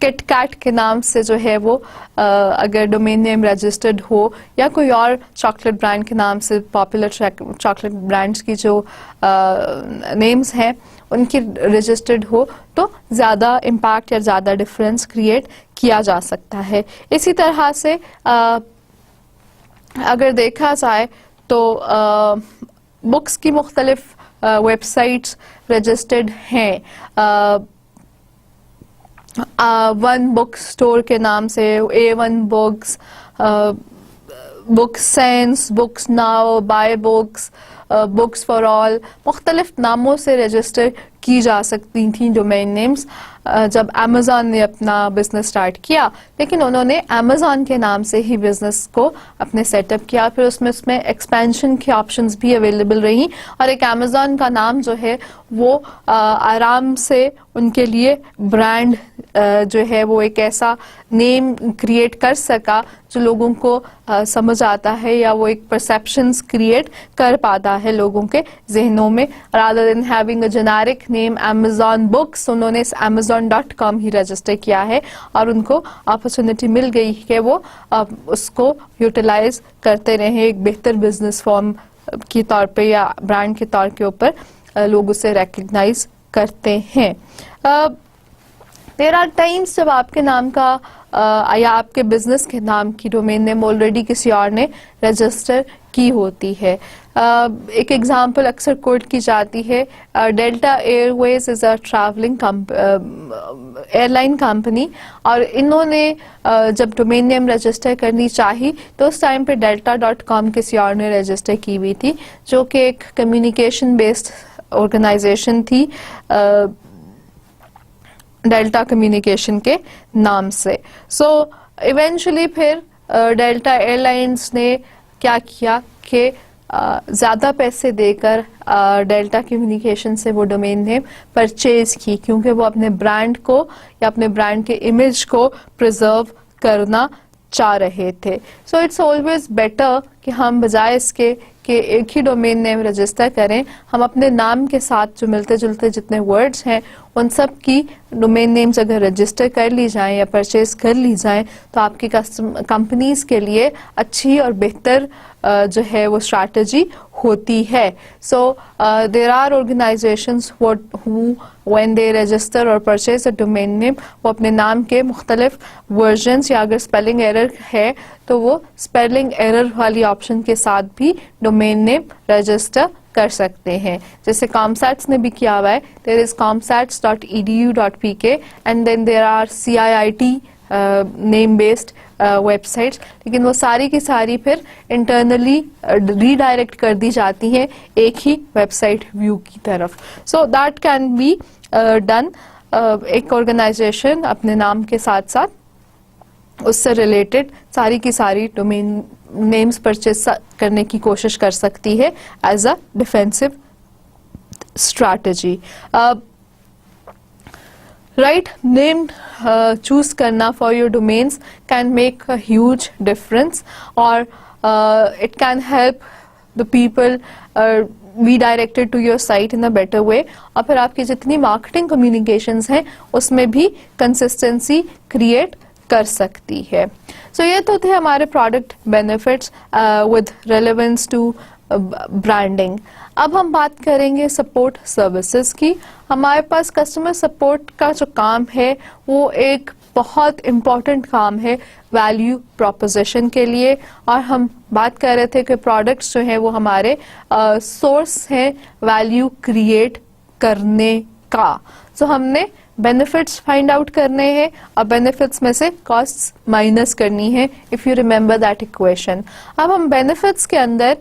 Kit Kat کے نام سے جو ہے وہ اگر ڈومین نیم رجسٹرڈ ہو یا کوئی اور چاکلیٹ برانڈ کے نام سے پاپولر چاکلیٹ برانڈس کی جو نیمز ہیں ان کی رجسٹرڈ ہو تو زیادہ امپیکٹ یا زیادہ ڈفرینس کریٹ کیا جا سکتا ہے. اسی طرح سے اگر دیکھا جائے تو بکس کی مختلف ویب سائٹس رجسٹرڈ ہیں. ون بک اسٹور کے نام سے A1 books, book sense, books now, by books, books for all, مختلف ناموں سے رجسٹر کی جا سکتی تھیں ڈومین نیمز جب امیزون نے اپنا بزنس سٹارٹ کیا. لیکن انہوں نے امیزون کے نام سے ہی بزنس کو اپنے سیٹ اپ کیا. پھر اس میں ایکسپینشن کی آپشنز بھی اویلیبل رہیں اور ایک امیزون کا نام جو ہے وہ آرام سے ان کے لیے برانڈ جو ہے وہ ایک ایسا نیم کریٹ کر سکا جو لوگوں کو سمجھ آتا ہے یا وہ ایک پرسیپشنز کریٹ کر پاتا ہے لوگوں کے ذہنوں میں. rather than having a generic name Amazon Books, انہوں نے amazon.com ہی رجسٹر کیا ہے اور ان کو اپرچونٹی مل گئی کہ وہ اس کو یوٹیلائز کرتے رہیں ایک بہتر بزنس فارم کے طور پہ یا برانڈ کے طور کے اوپر لوگ اسے ریکگنائز کرتے ہیں. دیر آر ٹائمس جب آپ کے نام کا یا آپ کے بزنس کے نام کی ڈومین نیم آلریڈی کسی اور نے رجسٹر کی ہوتی ہے. ایک ایگزامپل اکثر کوٹ کی جاتی ہے. ڈیلٹا ایئر ویز از اے ٹریولنگ ایئر لائن کمپنی اور انہوں نے جب ڈومین نیم رجسٹر کرنی چاہی تو اس ٹائم پہ delta.com کسی اور نے رجسٹر کی ہوئی تھی جو کہ ایک کمیونیکیشن بیسڈ آرگنائزیشن تھی ڈیلٹا کمیونیکیشن کے نام سے. سو ایونچولی پھر ڈیلٹا ایئر لائنس نے کیا کیا کہ زیادہ پیسے دے کر ڈیلٹا کمیونیکیشن سے وہ ڈومین نیم پرچیز کی کیونکہ وہ اپنے برانڈ کو یا اپنے برانڈ کے امیج کو پریزرو کرنا چاہ رہے تھے. سو اٹس آلویز بیٹر کہ ہم بجائے اس کے کہ ایک ہی ڈومین نیم رجسٹر کریں ہم اپنے نام کے ساتھ جو ملتے جلتے جتنے ورڈز ہیں ان سب کی ڈومین نیمز اگر رجسٹر کر لی جائیں یا پرچیز کر لی جائیں تو آپ کی کمپنیز کے لیے اچھی اور بہتر جو ہے وہ اسٹریٹجی ہوتی ہے. So there are organisations who when they register or purchase a domain name وہ اپنے نام کے مختلف ورژنس یا اگر اسپیلنگ ایرر ہے تو وہ اسپیلنگ ایرر والی آپشن کے ساتھ بھی ڈومین نیم رجسٹر کر سکتے ہیں. جیسے کامسیٹس نے بھی کیا ہوا ہے. there is comsats.edu.pk and then there are CIIT name based web sites لیکن وہ ساری کی ساری پھر انٹرنلی ری ڈائریکٹ کر دی جاتی ہیں ایک ہی ویب سائٹ ویو کی طرف. So that can be done. ایک آرگنائزیشن اپنے نام کے ساتھ ساتھ اس سے ریلیٹڈ ساری کی ساری ڈومین نیمز پرچیز کرنے کی کوشش کر سکتی ہے as a defensive strategy. Right name choose کرنا for your domains can make a huge difference اور it can help the people be directed to your site in a better way اور پھر آپ کی جتنی مارکیٹنگ کمیونیکیشنز ہیں اس میں بھی کنسسٹنسی کریٹ کر سکتی ہے. سو یہ تو تھے ہمارے product benefits with relevance to branding. اب ہم بات کریں گے سپورٹ سروسز کی. ہمارے پاس کسٹمر سپورٹ کا جو کام ہے وہ ایک بہت امپورٹنٹ کام ہے ویلیو پروپوزیشن کے لیے اور ہم بات کر رہے تھے کہ پروڈکٹس جو ہیں وہ ہمارے سورس ہیں ویلیو کریٹ کرنے کا. سو ہم نے بینیفٹس فائنڈ آؤٹ کرنے ہیں اور بینیفٹس میں سے کاسٹ مائنس کرنی ہے if you remember that equation. اب ہم بینیفٹس کے اندر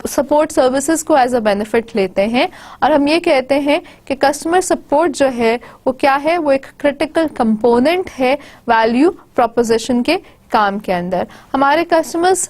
سپورٹ سروسز کو ایز اے بینیفٹ لیتے ہیں اور ہم یہ کہتے ہیں کہ کسٹمر سپورٹ جو ہے وہ کیا ہے وہ ایک کریٹیکل کمپوننٹ ہے ویلیو پروپوزیشن کے کام کے اندر. ہمارے customers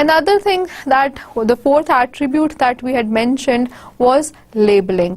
Another thing that the fourth attribute that we had mentioned was labeling.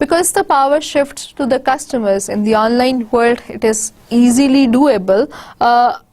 Because the power shifts to the customers in the online world, it is easily doable.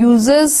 users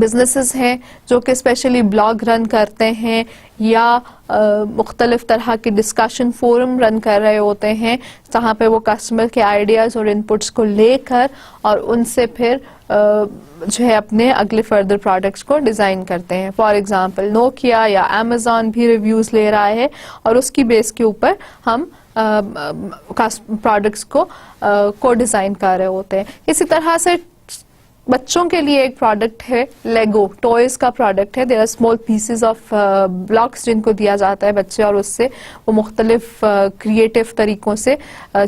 businesses ہیں جو کہ اسپیشلی بلاگ رن کرتے ہیں یا مختلف طرح کے ڈسکشن فورم رن کر رہے ہوتے ہیں جہاں پہ وہ کسٹمر کے آئیڈیاز اور انپٹس کو لے کر اور ان سے پھر جو ہے اپنے اگلے فردر پروڈکٹس کو ڈیزائن کرتے ہیں. فار ایگزامپل نوکیا یا امیزون بھی ریویوز لے رہا ہے اور اس کی بیس کے اوپر ہم پروڈکٹس کو ڈیزائن کر رہے ہوتے ہیں. اسی طرح سے بچوں کے لیے ایک پروڈکٹ ہے لیگو, ٹوائز کا پروڈکٹ ہے. There are small pieces of blocks جن کو دیا جاتا ہے بچے, اور اس سے وہ مختلف کریٹو طریقوں سے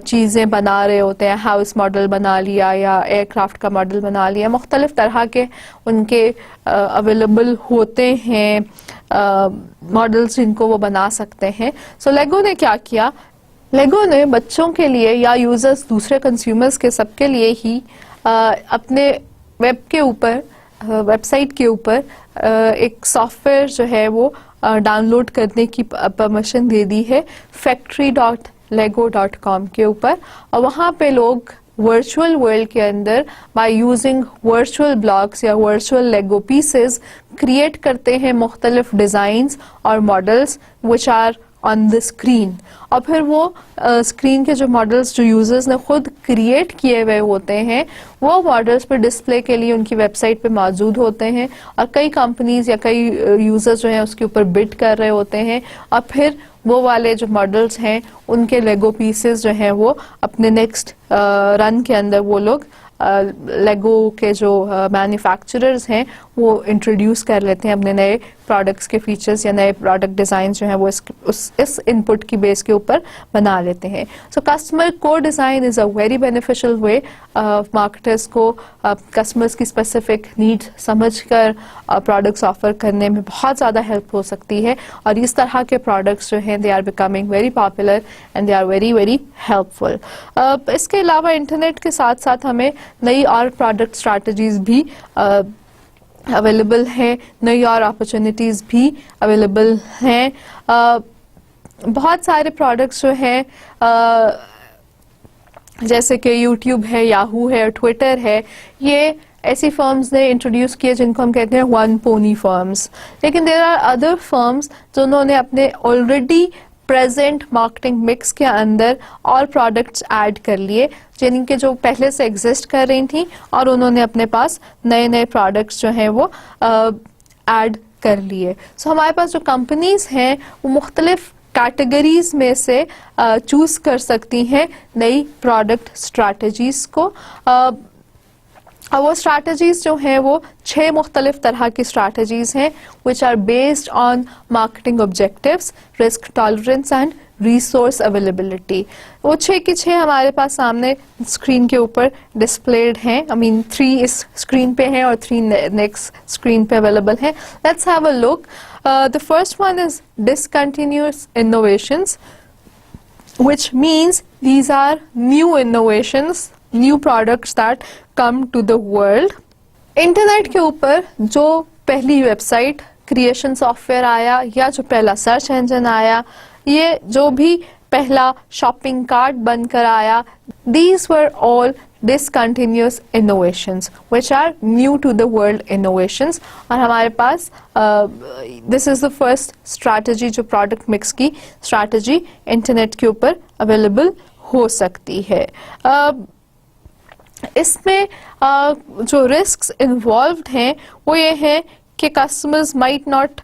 چیزیں بنا رہے ہوتے ہیں. ہاؤس ماڈل بنا لیا یا ایئر کرافٹ کا ماڈل بنا لیا, مختلف طرح کے ان کے اویلیبل ہوتے ہیں ماڈلس جن کو وہ بنا سکتے ہیں. سو لیگو نے کیا کیا, لیگو نے بچوں کے لیے یا یوزرز دوسرے کنزیومرز کے سب کے لیے ہی اپنے ویب کے اوپر, ویب سائٹ کے اوپر ایک سافٹ ویئر جو ہے وہ ڈاؤن لوڈ کرنے کی پرمیشن دے دی ہے factory.lego.com کے اوپر, اور وہاں پہ لوگ ورچوئل ورلڈ کے اندر بائی یوزنگ ورچوئل بلاکس یا ورچوئل لیگو پیسز کریٹ کرتے ہیں مختلف ڈیزائنز اور models which are on the screen, اور پھر وہ اسکرین کے جو ماڈلس جو یوزرز نے خود کریٹ کیے ہوئے ہوتے ہیں وہ ماڈلس پہ ڈسپلے کے لیے ان کی ویب سائٹ پہ موجود ہوتے ہیں, اور کئی کمپنیز یا کئی یوزرز جو ہیں اس کے اوپر بڈ کر رہے ہوتے ہیں, اور پھر وہ والے جو ماڈلس ہیں ان کے لیگو پیسز جو ہیں وہ اپنے نیکسٹ رن کے اندر وہ لوگ لیگو کے جو مینوفیکچررز ہیں وہ انٹروڈیوس کر لیتے ہیں اپنے نئے پروڈکٹس کے فیچرز یا نئے پروڈکٹ ڈیزائنز جو ہیں وہ اس انپٹ کی بیس کے اوپر بنا لیتے ہیں. سو کسٹمر کو design is a very beneficial way, marketers کو کسٹمرز کی اسپیسیفک نیڈ سمجھ کر پروڈکٹس آفر کرنے میں بہت زیادہ ہیلپ ہو سکتی ہے, اور اس طرح کے پروڈکٹس جو ہیں they are becoming very popular and they are very very helpful. اس کے علاوہ انٹرنیٹ کے ساتھ ساتھ ہمیں نئی اور پروڈکٹ اسٹریٹجیز بھی اویلیبل ہیں, نئی اور اپرچونیٹیز بھی اویلیبل ہیں. بہت سارے پروڈکٹس جو ہیں جیسے کہ یوٹیوب ہے, یاہو ہے, ٹویٹر ہے, یہ ایسی فرمز نے انٹروڈیوس کیے جن کو ہم کہتے ہیں ون پونی فرمز, لیکن دیر آر ادر فرمز جنہوں نے اپنے آلریڈی پریزنٹ مارکیٹنگ مکس کے اندر اور پروڈکٹس ایڈ کر لیے جن کے جو پہلے سے ایگزسٹ کر رہی تھیں, اور انہوں نے اپنے پاس نئے نئے پروڈکٹس جو ہیں وہ ایڈ کر لیے. سو ہمارے پاس جو کمپنیز ہیں وہ مختلف کیٹیگریز میں سے چوز کر سکتی ہیں نئی پروڈکٹ اسٹریٹجیز کو, اور وہ اسٹریٹجیز جو ہیں وہ 6 مختلف طرح کی اسٹریٹجیز ہیں which are based on marketing objectives, risk tolerance and resource availability. وہ 6 کی 6 ہمارے پاس سامنے اسکرین کے اوپر ڈسپلیڈ ہیں. I mean 3 اس اسکرین پہ ہیں اور 3 نیکسٹ اسکرین پہ اویلیبل ہیں. Let's have a look. The first one is discontinuous innovations, which means these are new innovations, new products that come to the world. Internet کے اوپر جو پہلی website creation software آیا یا جو پہلا سرچ انجن آیا, یہ جو بھی پہلا شاپنگ کارٹ بن کر آیا, these were all discontinuous innovations which are new to the world innovations. اور ہمارے پاس this is the first strategy جو پروڈکٹ مکس کی اسٹریٹجی انٹرنیٹ کے اوپر اویلیبل ہو سکتی ہے. اس میں جو رسکس انوالوڈ ہیں وہ یہ ہے کہ customers might not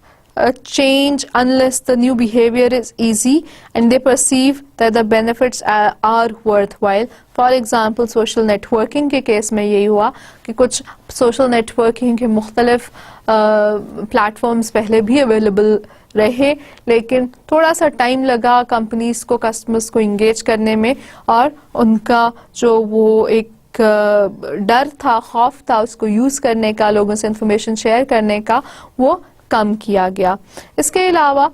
change unless the new behavior is easy and they perceive that the benefits are worthwhile. For example, social networking کے کیس میں یہی ہوا کہ کچھ سوشل نیٹورکنگ کے مختلف پلیٹ فارمز پہلے بھی اویلیبل رہے, لیکن تھوڑا سا ٹائم لگا کمپنیز کو کسٹمرز کو انگیج کرنے میں, اور ان کا جو وہ ایک ڈر تھا, خوف تھا اس کو یوز کرنے کا, لوگوں سے انفارمیشن شیئر کرنے کا, وہ کم کیا گیا. اس کے علاوہ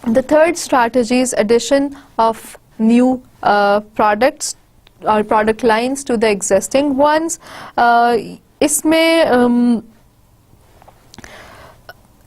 the third strategy is addition of new products or product lines to the existing ones. اس میں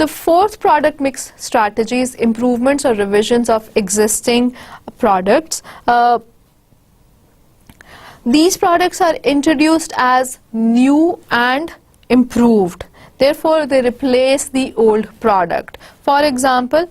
The fourth product mix strategy is improvements or revisions of existing products. These products are introduced as new and improved. Therefore, they replace the old product. For example,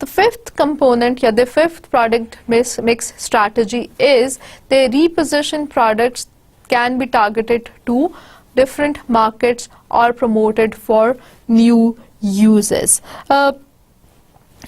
The fifth component, yeah, the fifth product mix strategy is they reposition products can be targeted to different markets or promoted for new users.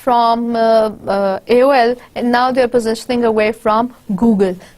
from AOL and now they are positioning away from Google.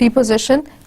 reposition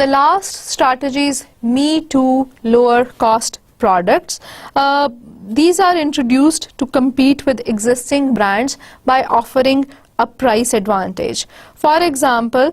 The last strategy is Me Too lower cost products. These are introduced to compete with existing brands by offering a price advantage. For example,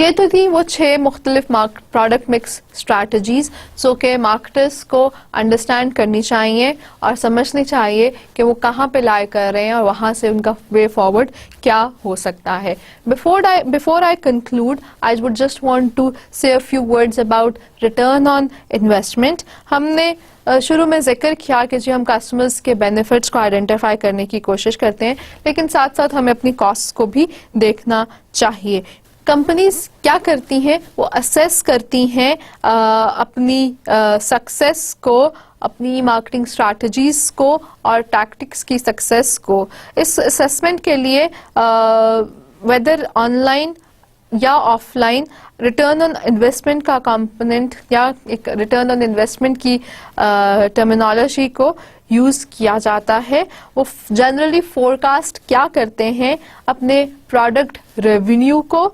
یہ تو تھی وہ 6 مختلف پروڈکٹ مکس اسٹریٹجیز جو کہ مارکیٹرس کو انڈرسٹینڈ کرنی چاہیے اور سمجھنی چاہیے کہ وہ کہاں پہ لائے کر رہے ہیں اور وہاں سے ان کا وے فارورڈ کیا ہو سکتا ہے. Before I conclude, I would just want to say a few words about return on investment. ہم نے شروع میں ذکر کیا کہ جی ہم کسٹمرز کے بینیفٹس کو آئیڈینٹیفائی کرنے کی کوشش کرتے ہیں, لیکن ساتھ ساتھ ہمیں اپنی کاسٹ کو بھی دیکھنا چاہیے. کمپنیز کیا کرتی ہیں, وہ اسیس کرتی ہیں اپنی سکسیس کو, اپنی مارکیٹنگ اسٹریٹجیز کو اور ٹیکٹکس کی سکسیس کو. اس اسیسمنٹ کے لیے ویدر آن لائن یا of line return on investment کا کمپوننٹ یا ایک ریٹرن آن انویسٹمنٹ کی ٹرمینالوجی کو یوز کیا جاتا ہے. وہ جنرلی فورکاسٹ کیا کرتے ہیں اپنے پروڈکٹ ریونیو کو,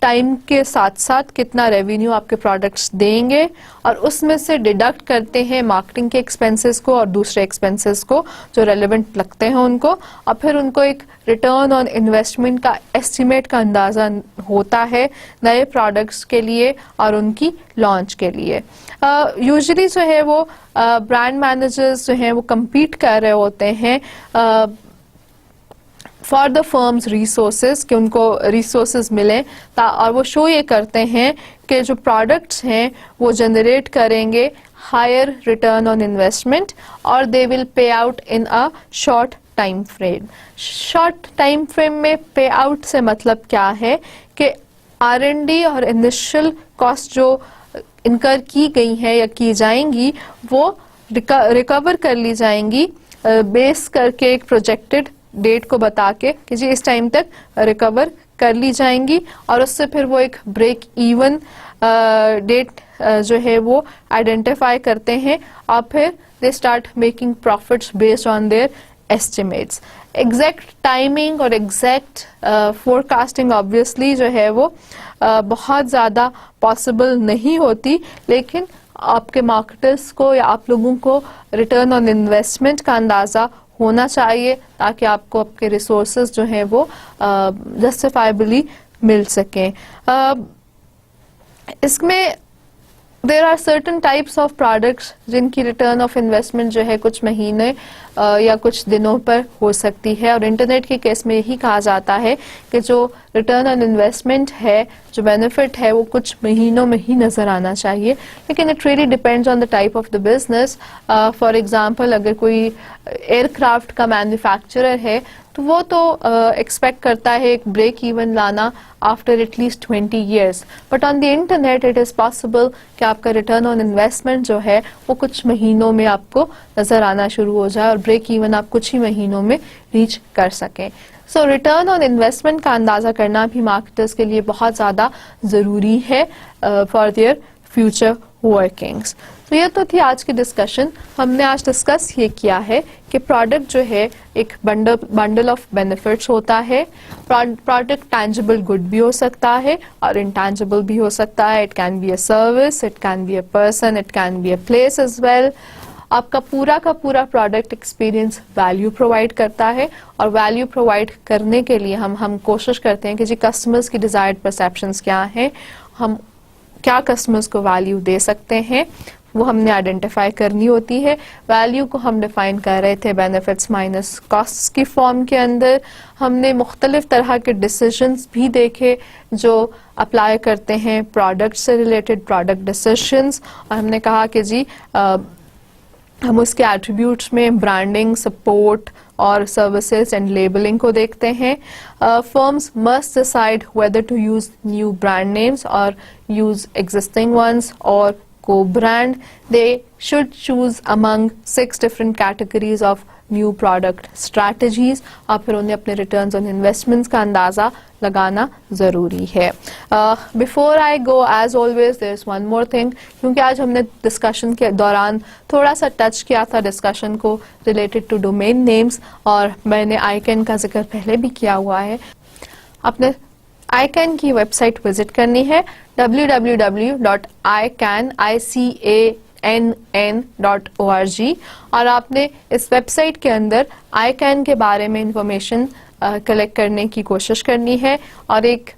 ٹائم کے ساتھ ساتھ کتنا ریونیو آپ کے پروڈکٹس دیں گے, اور اس میں سے ڈیڈکٹ کرتے ہیں مارکیٹنگ کے ایکسپینسز کو اور دوسرے ایکسپینسز کو جو ریلیونٹ لگتے ہیں ان کو, اور پھر ان کو ایک ریٹرن آن انویسٹمنٹ کا ایسٹیمیٹ کا اندازہ ہوتا ہے نئے پروڈکٹس کے لیے اور ان کی لانچ کے لیے. یوزلی جو ہے وہ برانڈ مینیجرز جو ہیں وہ کمپیٹ کر رہے ہوتے ہیں فار دا فرمز ریسورسز, کہ ان کو ریسورسز ملیں, اور وہ شو یہ کرتے ہیں کہ جو پروڈکٹس ہیں وہ جنریٹ کریں گے ہائر ریٹرن آن انویسٹمنٹ اور they will pay out in a short time frame. Short time frame میں پے آؤٹ سے مطلب کیا ہے کہ R&D اور انیشل کاسٹ جو انکر کی گئی ہیں یا کی جائیں گی وہ ریکور کر لی جائیں گی بیس کر کے ایک پروجیکٹڈ ڈیٹ کو بتا کے کہ جی اس ٹائم تک ریکور کر لی جائیں گی, اور اس سے پھر وہ ایک بریک ایون ڈیٹ جو ہے وہ آئیڈینٹیفائی کرتے ہیں اور پھر they start making profits based on their estimates. Exact timing اور ایگزیکٹ فورکاسٹنگ آبویسلی جو ہے وہ بہت زیادہ پاسبل نہیں ہوتی, لیکن آپ کے مارکیٹرس کو یا آپ لوگوں کو ریٹرن آن انویسٹمنٹ کا اندازہ ہونا چاہیے تاکہ آپ کو آپ کے ریسورسز جو ہیں وہ جسٹیفائبلی مل سکیں. اس میں there are certain types of products جن کی ریٹرن آف انویسٹمنٹ جو ہے کچھ مہینے یا کچھ دنوں پر ہو سکتی ہے, اور انٹرنیٹ کے کیس میں یہی کہا جاتا ہے کہ جو ریٹرن آن انویسٹمنٹ ہے, جو بینیفٹ ہے, وہ کچھ مہینوں میں ہی نظر آنا چاہیے, لیکن it really depends on the type of the business. For example اگر کوئی ایئر کرافٹ کا مینوفیکچرر ہے تو وہ تو ایکسپیکٹ کرتا ہے ایک بریک ایون لانا after at least 20 years, but on the internet it is possible کہ آپ کا ریٹرن آن انویسٹمنٹ جو ہے وہ کچھ مہینوں میں آپ کو نظر آنا شروع ہو جائے اور بریک ایون آپ کچھ ہی مہینوں میں ریچ کر سکیں. سو ریٹرن آن انویسٹمنٹ کا اندازہ کرنا بھی مارکیٹرز کے لیے بہت زیادہ ضروری ہے فار دیئر فیوچر ورکنگس. تو یہ تو تھی آج کی ڈسکشن. ہم نے آج ڈسکس یہ کیا ہے کہ پروڈکٹ جو ہے ایک بنڈل آف بینیفٹس ہوتا ہے. پروڈکٹ ٹینجیبل گڈ بھی ہو سکتا ہے اور انٹینجیبل بھی ہو سکتا ہے. It can be a service, it can be a person, it can be a place as well. آپ کا پورا پروڈکٹ ایکسپیرینس ویلیو پرووائڈ کرتا ہے, اور ویلیو پرووائڈ کرنے کے لیے ہم کوشش کرتے ہیں کہ جی کسٹمرز کی ڈیزائرڈ پرسیپشنز کیا ہیں, ہم کیا کسٹمرز کو ویلیو دے سکتے ہیں, وہ ہم نے آئیڈینٹیفائی کرنی ہوتی ہے. ویلیو کو ہم ڈیفائن کر رہے تھے بینیفٹس مائنس کاسٹ کی فارم کے اندر. ہم نے مختلف طرح کے ڈیسیژنز بھی دیکھے جو اپلائی کرتے ہیں پروڈکٹ سے ریلیٹڈ پروڈکٹ ڈیسیژنز, اور ہم نے کہا کہ جی ہم اس کے ایٹریبیوٹس میں برانڈنگ, سپورٹ اور سروسز اینڈ لیبلنگ کو دیکھتے ہیں. Firms must decide whether to use new brand names or use existing ones or co-brand. They should choose among 6 different categories of new product strategies, اور پھر انہیں اپنے ریٹرنز آن انویسٹمنٹس کا اندازہ لگانا ضروری ہے. Before I go as always there is one more thing, کیونکہ آج ہم نے ڈسکشن کے دوران تھوڑا سا ٹچ کیا تھا ڈسکشن کو ریلیٹڈ ٹو ڈومین نیمز, اور میں نے ICANN کا ذکر پہلے بھی کیا ہوا ہے. اپنے ICANN کی ویب سائٹ وزٹ کرنی ہے www.icann.org, اور آپ نے اس ویب سائٹ کے اندر ICANN کے بارے میں انفارمیشن کلیکٹ کرنے کی کوشش کرنی ہے, اور ایک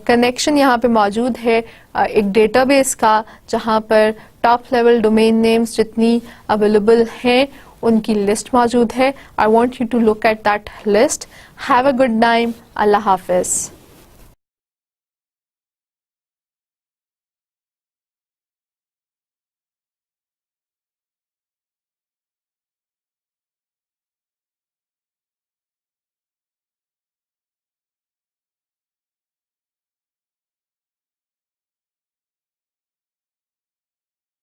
کنیکشن یہاں پہ موجود ہے ایک ڈیٹا بیس کا جہاں پر ٹاپ لیول ڈومین نیمز جتنی اویلیبل ہیں ان کی لسٹ موجود ہے. I want you to look at that list. Have a good time. اللہ حافظ.